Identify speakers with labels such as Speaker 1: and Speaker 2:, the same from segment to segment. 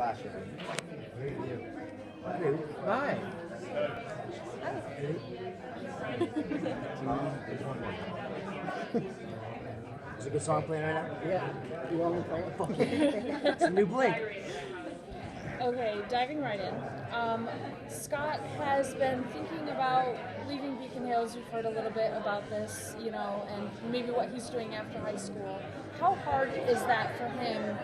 Speaker 1: classroom.
Speaker 2: Hi.
Speaker 1: Is a good song playing right now?
Speaker 2: Yeah. You want me to play it?
Speaker 1: Fuck yeah. It's a new Blink.
Speaker 3: Okay, diving right in. Scott has been thinking about leaving Beacon Hills. We've heard a little bit about this, and maybe what he's doing after high school. How hard is that for him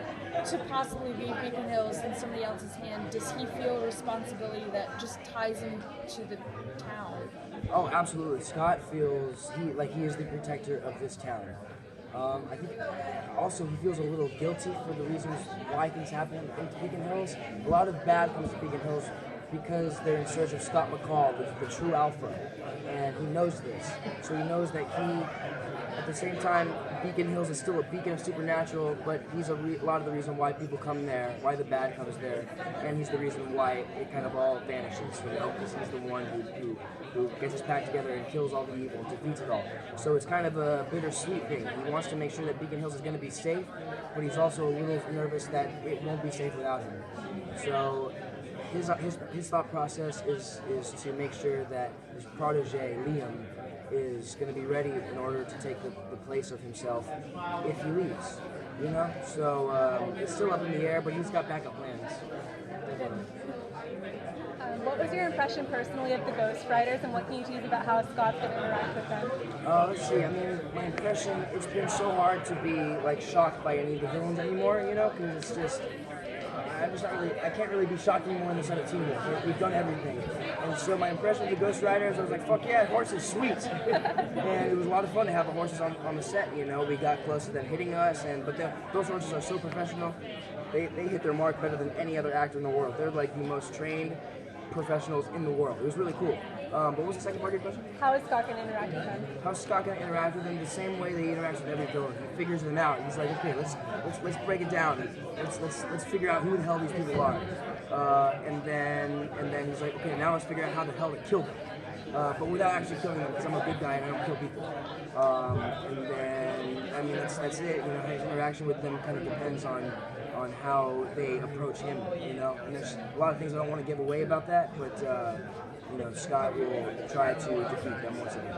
Speaker 3: to possibly leave Beacon Hills in somebody else's hand? Does he feel a responsibility that just ties him to the town?
Speaker 1: Oh, absolutely. Scott feels he is the protector of this town. I think also he feels a little guilty for the reasons why things happen in Beacon Hills. A lot of bad comes to Beacon Hills because they're in search of Scott McCall, the true alpha, and he knows this. So he knows that at the same time, Beacon Hills is still a beacon of supernatural, but he's a lot of the reason why people come there, why the bad comes there, and he's the reason why it kind of all vanishes, because he's the one who gets his pack together and kills all the evil, defeats it all. So it's kind of a bittersweet thing. He wants to make sure that Beacon Hills is going to be safe, but he's also a little nervous that it won't be safe without him. So his thought process is to make sure that his protege, Liam, is going to be ready in order to take the place of himself if he leaves, So it's still up in the air, but he's got backup plans.
Speaker 4: What was your impression personally of the Ghost Riders, and what can you tease about how Scott's going to interact with them?
Speaker 1: Let's see. I mean, my impression, it's been so hard to be shocked by any of the villains anymore, because it's just I can't really be shocked anymore in the Senate team. We've done everything. And so my impression of the Ghost Riders, I was like, fuck yeah, horses, sweet. And it was a lot of fun to have the horses on the set, We got close to them hitting us, but those horses are so professional. They hit their mark better than any other actor in the world. They're like the most trained professionals in the world. It was really cool. What was the second part of your question?
Speaker 4: How is Scott going to interact with them?
Speaker 1: How's Scott going to interact with them? The same way that he interacts with every villain. He figures them out. He's like, okay, let's break it down. Let's figure out who the hell these people are. And then he's like, okay, now let's figure out how the hell to kill them. But without actually killing them, because I'm a good guy and I don't kill people. And then, I mean, that's it. His interaction with them kind of depends on how they approach him. And there's a lot of things I don't want to give away about that, but. Scott will try to defeat them once again.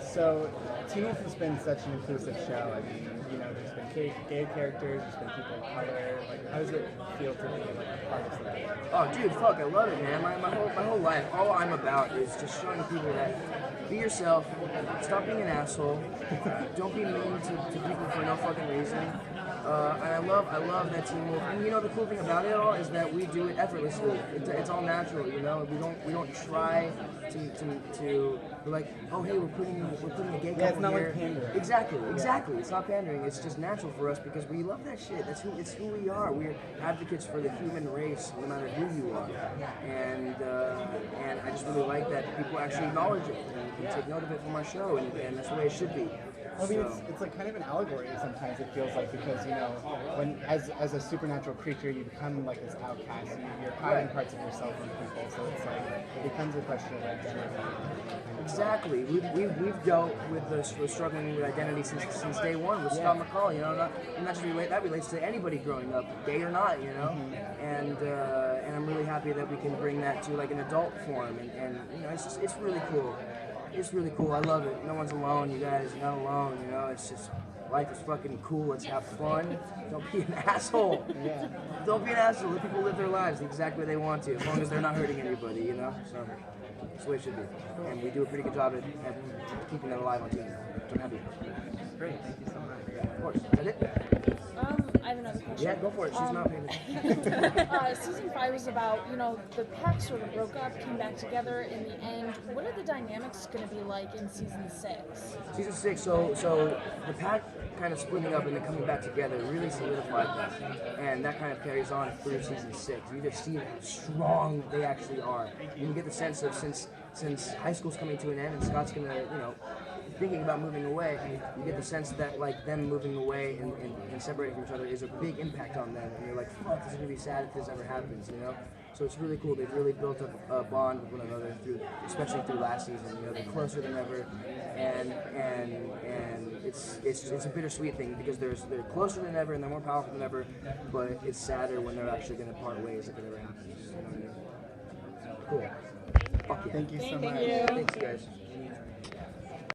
Speaker 2: So, Teen Wolf has been such an inclusive show. I mean, there's been gay characters, there's been people of color. How does it feel to be a part of that?
Speaker 1: Oh, dude, fuck, I love it, man. My whole life, all I'm about is just showing people that be yourself, stop being an asshole, don't be mean to people for no fucking reason. And I love that Teen Wolf. And the cool thing about it all is that we do it effortlessly. It's all natural, We don't try to be like, oh hey, we're putting a gay couple
Speaker 2: yeah, it's not
Speaker 1: here.
Speaker 2: like pandering.
Speaker 1: Exactly. It's not pandering. It's just natural for us because we love that shit. It's who we are. We're advocates for the human race, no matter who you are. And I just really like that people actually acknowledge it and take note of it from our show, and that's the way it should be.
Speaker 2: I mean, it's like kind of an allegory sometimes, it feels like, because, when as a supernatural creature, you become like this outcast, you're hiding parts of yourself from people, so it's like, it becomes a question of identity.
Speaker 1: Exactly. We've dealt with the struggling with identity since day one with Scott McCall, and that relates to anybody growing up, gay or not, and I'm really happy that we can bring that to like an adult form, and it's really cool. It's really cool. I love it. No one's alone, you guys. You're not alone. It's just life is fucking cool. Let's have fun. Don't be an asshole.
Speaker 2: Yeah.
Speaker 1: Don't be an asshole. Let people live their lives the exact way they want to, as long as they're not hurting anybody. So that's the way it should be. And we do a pretty good job at keeping that alive on TV. So I'm happy.
Speaker 2: Great. Thank you so much.
Speaker 1: Yeah, of course. Is that it?
Speaker 3: I have another question.
Speaker 1: Yeah, go for it. She's not paying attention.
Speaker 3: Season 5 was about, the pack sort of broke up, came back together in the end. What are the dynamics going to be like in Season 6?
Speaker 1: Season 6, so the pack kind of splitting up and then coming back together really solidified that. And that kind of carries on through Season 6. You just see how strong they actually are. You get the sense of since high school's coming to an end and Scott's going to, thinking about moving away, you get the sense that like them moving away and separating from each other is a big impact on them, and you're like, fuck, this is gonna be sad if this ever happens, you know. So it's really cool. They've really built up a bond with one another especially through last season. You know, they're closer than ever, and it's a bittersweet thing because they're closer than ever and they're more powerful than ever, but it's sadder when they're actually gonna part ways if it ever happens. You know what I mean? Cool. Fuck yeah.
Speaker 2: Thank you so
Speaker 3: Thank
Speaker 2: much.
Speaker 3: you.
Speaker 1: Thanks, guys.